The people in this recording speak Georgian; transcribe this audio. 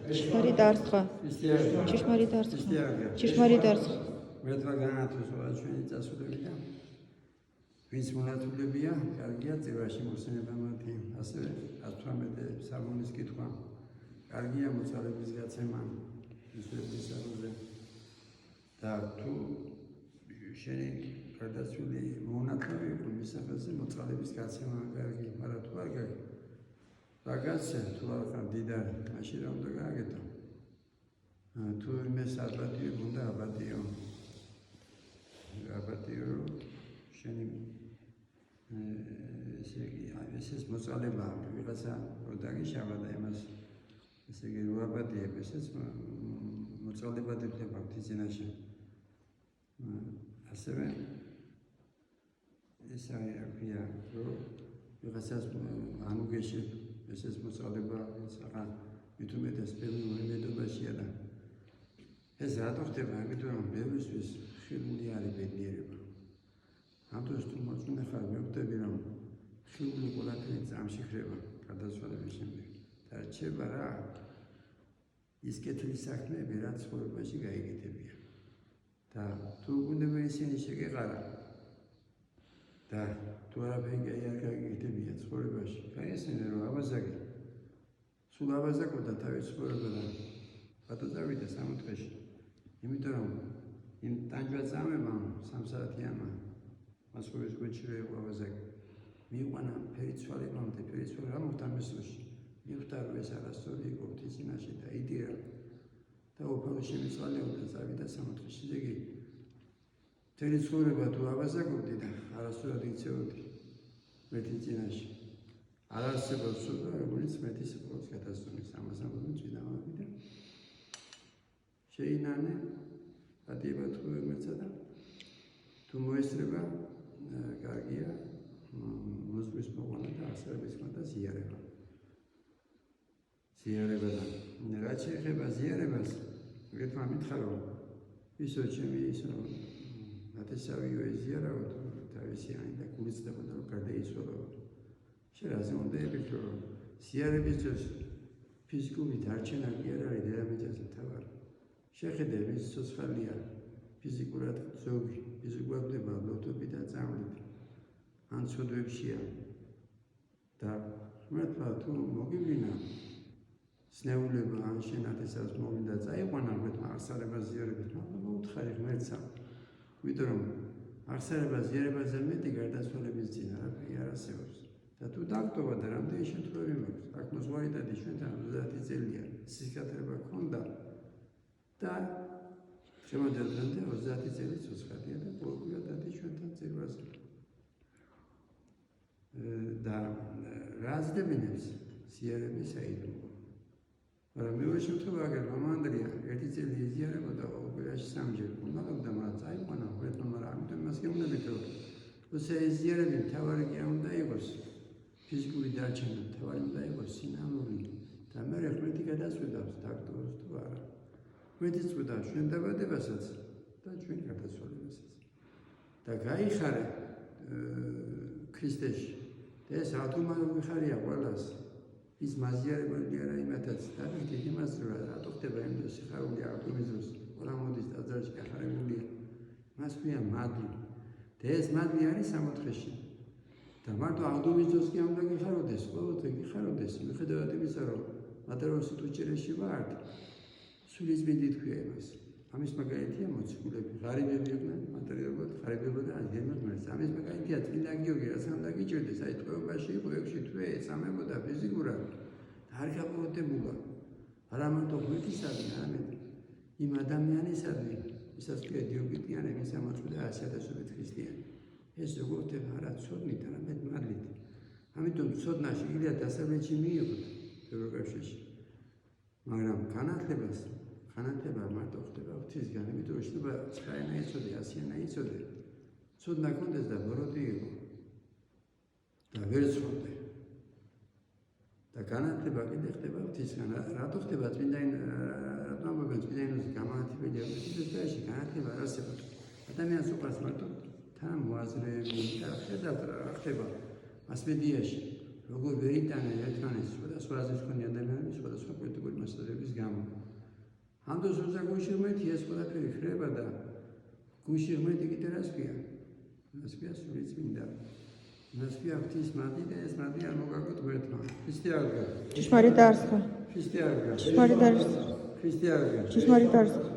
Чешмарит арцха. Чешмарит арцха. Чешмарит арцха. Მეტმა განათვლა ჩვენი წასულებია. ვინც მონათულებია, კარგია წევაში მოსენება მათი, ასევე 18 სამონის კითხვა. კარგია მოწალების გაცემა ისრების საროზე. და თუ შენი გარდაცვლილი მონათლები მისახაზე მოწალების გაცემა კარგი, მაგრამ თუ არ გაიგე. რაგაცია თუ არ ხარ დიდარი, მაშინ რა უნდა გააკეთო? თუ იმეს აბატიო უნდა აბატიო. აბატიო შენი ეს მოწალება ვიღაცა რო დაგიშავა და იმას ესე იგი რო აბატიებ ესეც მოწალებად იქნება თითინაში ასევე ეს აია რო ვიღაცას ანუგეში ესეც მოწალება საღან მithumetes პირველი მედობაშია და ეს რატო ხდება იმიტომ რომ ბევრისთვის ხილული არის ბედნიერება ამ დროს თუ მოწმე ხარ მევხვდები რომ ხილული ყველაფერი წამში ხდება გადასვლების შემდეგ და რჩება რა ის კეთილი საქმეები რაც ცხოვრებაში გაიგეთებია და თუ გუნდება ისინი შეგეყარა და თუ არაფერი არ გაიგეთებია ცხოვრებაში გაესწრება რომ აბაზაკი სულ აბაზაკობდა თავის ცხოვრებიდან ბატონო დავიდა 60 დღეში იმიტომ რომ იმ ტანჯვა წამებამ 3 საათიანმა მასკოვის გვეჭი იყო აბაზაკი მიიყვანა ფერიცვალებამდე ფერიცვალე რა მოხდა მესოში მივხვდა რომ ეს არასწორი იყო თითინაში და იდირა და უფალო შემიწვალეობდა წავიდა 60 დღეში იგი მთელი ცხოვრება თუ აბაზაკობდი და არასწორად იცეოდი მეთითინაში არ არსებობს სულ როგორც მეთის პროს კატასტროფის ამასთან წინამორბი და შეინანე ადიება თუ მერცა და თუ მოესწრება კარგია მოსვლის მოყვანა და ასრების ხმათა ზიარება და რაც შეეხება ზიარებას ვეთმა მითხრა რომ ისო ჩემი ისო ნათესავიო ეზიარავ თავისი ანი და გულისდებოდა რომ გადაიცვალო შენ უნდა ებიქრო რომ ზიარების დროს ფიზიკური დარჩენა კი არ არის დედამიწაზე მთავარი შეხედე ვის სოცხალია ფიზიკურად ზოგი ფიზიკურადება ლოტები და წამლით ან ცოდვებშია და მეტმა თუ მოგივინა სნეულება ან შენათესავს მოვიდა წაიყვანა მეტმა აღსარებას ზიარებით მაგრამ მოუთხარი ღმერთსა ვიდრე რომ აღსარებას ზიარებაზე მეტი გარდაცვალების წინ არაფერი არ არსებობს და თუ დაგტოვა და რამდენი შემთხვევები მაქვს აქ მოძღვარიტადი ჩვენთან 30 წელია სიკათრება ქონდა და შემოძებდამდე 30 წელი ცოცხალია და ყოველგვარ დადი ჩვენთან წირვაზე და რაზდებინებს ზიარების საიდუმლო მაგრამ მეორე შემთხვევა აგერ მამანდრია ერთი წელი ეზიარებოდა ოპერაში სამჯერ უნდა მას წაიყვანა ვეთმა მაგრამ ამიტომ მას გეუბნებით რომ უსე ეზიარები თავარი კი არ უნდა იყოს ფიზიკური დარჩენა თავარი უნდა იყოს სინამდვილე და მე ღმერთი გადასვედავს დაქტორს თუ არა ღმერთი წვდავს ჩვენ დაბადებასაც და ჩვენ გადასვლებასაც და გაიხარე ქრისტეში და ეს ავტომატურად მიხარია ყველას ის მაზიარებელი არა იმათაც და იქით იმას რომ რატო ხდება იმდენ სიხარული აღდგომის დროს ყველა მოდის ტაძარში გახარებულია მას ქვია მადლი და ეს მადლი არის 60 დღეში და მარტო აღდგომის დროს კი უნდა გიხაროდეს ყოველდღე გიხაროდეს მიუხედავად იმისა რომ მატერიალურ უჭერეში ვართ სულის მიდით ქვია იმას ამის მაგალითია მოციქულები ღარიბები იყვნენ მატერიალურად ღარიბები და გემრმეს ამის მაგალითია წმინდა გიორგი რაც უნდა გიჭირდეს აი ტყვეობაში იყო 6 თვე ეწამებოდა ფიზიკურად და არ გაპროტებულა არა მარტო ღმერთისადმი არამედ იმ ადამიანისადმი ვისაც ქვია დიოგიტიანები 60,000 ქრისტიანი ეს როგორ ხდება არა ცოდნით არამედ მადლით ამიტომ ცოდნაში ილია დასავლეთში მიიღოთ ევროკავშირში მაგრამ განათლება მარტო ხდება ღვთისგან, იმიტომ რომ შეიძლება 9-ენა იცოდე, 100-ენა იცოდე. ცოდნა კონდეს და ბოროტი იყო. და ვერ ცოდე. და განათლება კიდე ხდება ღვთისგან. რატო ხდება რატომ ამბობენ წმინდანების გამართებელი ამბების დაში განათლება არ არსებობს. ადამიანს უყურს მარტო თან მოაზრეები და ხედავთ რა ხდება მასმედიაში. როგორ ვერ იტანენ ერთმანეთს სხვადასხვა აზრის მქონე ადამიანები სხვადასხვა პოლიტიკური მასალების გამო. ამ დროს როცა გუშინ ღმერთი ეს ყველაფერი ხრება და გუშინ ღმერთი კიდე რას ქვია? რას ქვია სული წმინდა? რას ქვია ღვთის მადლი და ეს მადლი არ მოგაგოთ ღმერთმა. ხრისტი არ გა. ჭიშმარიტ არსხა. ხრისტი არ გა. ჭიშმარიტ არსხა. ხრისტი არ გა. ჭიშმარიტ არსხა.